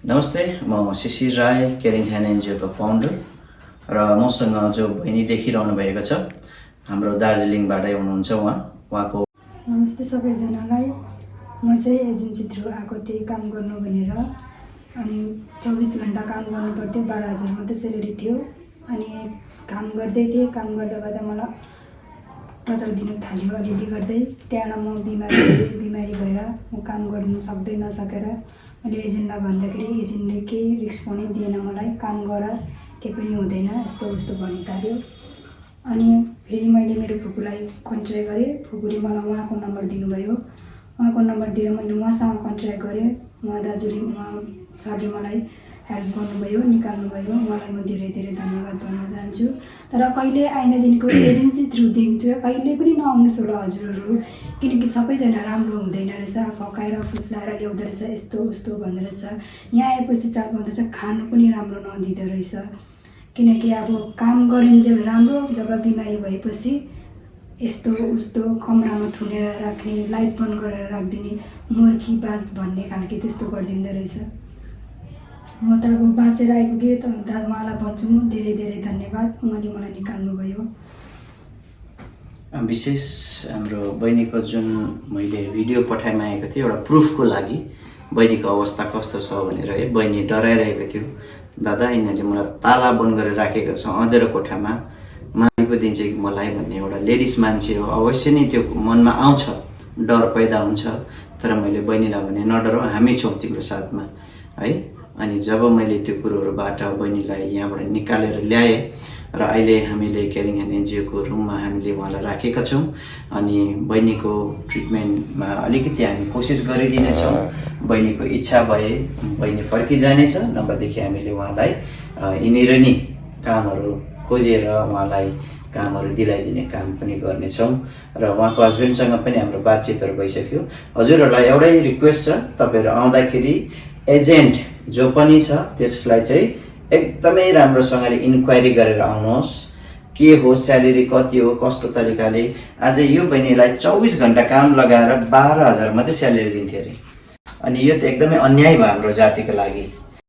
नमस्ते, म शिशिर Rai caring hand एनजिओको फाउन्डर र मसँग जो बहिनी देखिरहनु भएको छ हाम्रो दार्जिलिङबाटै हुनुहुन्छ उहाँको। नमस्ते सबैजनालाई। म चाहिँ एजेन्सी थ्रु आएको थिएँ काम गर्नु भनेर। अनि 24 घन्टा काम गर्नु पर्थ्यो, 12,000 मात्रै सेलेरी थियो। अनि काम गर्दै थिएँ, काम गर्दा गर्दा मलाई टचर दिन थाल्यो अलिअलि गर्दै। त्यहाँबाट म बिमारी भएर म काम गर्नु नसकेर मैले एजेन्टलाई भन्दाखेरि एजेन्टले केही रिस्क पनि दिएन मलाई, काम गर केही पनि हुँदैन यस्तो उस्तो भन्न थाल्यो। अनि फेरि मैले मेरो फुपूलाई कन्ट्याक्ट गरेँ। फुपूले मलाई उहाँको नम्बर दिनुभयो। उहाँको नम्बर दिएर मैले उहाँसँग कन्ट्याक्ट गरेँ। उहाँ दार्जिलिङ सरले मलाई हेल्प गर्नुभयो, निकाल्नुभयो। उहाँलाई म धेरै धेरै धन्यवाद भन्न चाहन्छु। तर कहिले आइन्दादेखिको एजेन्सी थ्रुदेखि चाहिँ कहिले पनि नआउनुहोस् होला हजुरहरू, किनकि सबैजना राम्रो हुँदैन रहेछ, फकाएर फुस्लाएर ल्याउँदो रहेछ, यस्तो उस्तो भन्दो रहेछ। यहाँ आएपछि चाल पाउँदो रहेछ, खानु पनि राम्रो नदिँदो रहेछ। किनकि अब काम गरिन्जेल राम्रो, जब बिमारी भएपछि यस्तो उस्तो कमरामा थुनेर राख्ने, लाइट बन्द गरेर राखिदिने, मुर्खी बाज भन्ने खालके त्यस्तो गरिदिँदो रहेछ। म त अब बाँचेर आइपुगेँ त उहाँलाई भन्छु म धेरै धेरै धन्यवाद, उहाँले मलाई निकाल्नुभयो। विशेष हाम्रो बहिनीको जुन मैले भिडियो पठाइमागेको थिएँ एउटा प्रुफको लागि, बहिनीको अवस्था कस्तो छ भनेर है। बहिनी डराइरहेको थियो, दादा यिनीहरूले मलाई ताला बन्द गरेर राखेको छ अँधेरो कोठामा, मालिकको दिन्छ कि मलाई भन्ने एउटा लेडिज मान्छे हो, अवश्य नै त्यो मनमा आउँछ, डर पैदा हुन्छ। तर मैले बहिनीलाई भने नडर, हामी छौँ तिम्रो साथमा है। अनि जब मैले त्यो कुरोहरूबाट बहिनीलाई यहाँबाट निकालेर ल्याएँ र अहिले हामीले केयरिङ ह्यान्ड एनजिओको रुममा हामीले उहाँलाई राखेका छौँ। अनि बहिनीको ट्रिटमेन्टमा अलिकति हामी कोसिस गरिदिनेछौँ। बहिनीको इच्छा भए बहिनी फर्किजानेछ, नभएदेखि हामीले उहाँलाई यिनीहरू नै कामहरू खोजेर उहाँलाई कामहरू दिलाइदिने काम पनि गर्नेछौँ। र उहाँको हस्बेन्डसँग पनि हाम्रो बातचितहरू भइसक्यो। हजुरहरूलाई एउटै रिक्वेस्ट छ, तपाईँहरू आउँदाखेरि एजेन्ट जो पनि छ त्यसलाई चाहिँ एकदमै राम्रोसँगले इन्क्वायरी गरेर आउनुहोस्। के हो स्यालेरी, कति हो, कस्तो तरिकाले। आज यो बहिनीलाई 24 घन्टा काम लगाएर 12,000 मात्रै स्यालेरी दिन्थ्यो अरे। अनि यो त एकदमै अन्याय भयो हाम्रो जातिको लागि।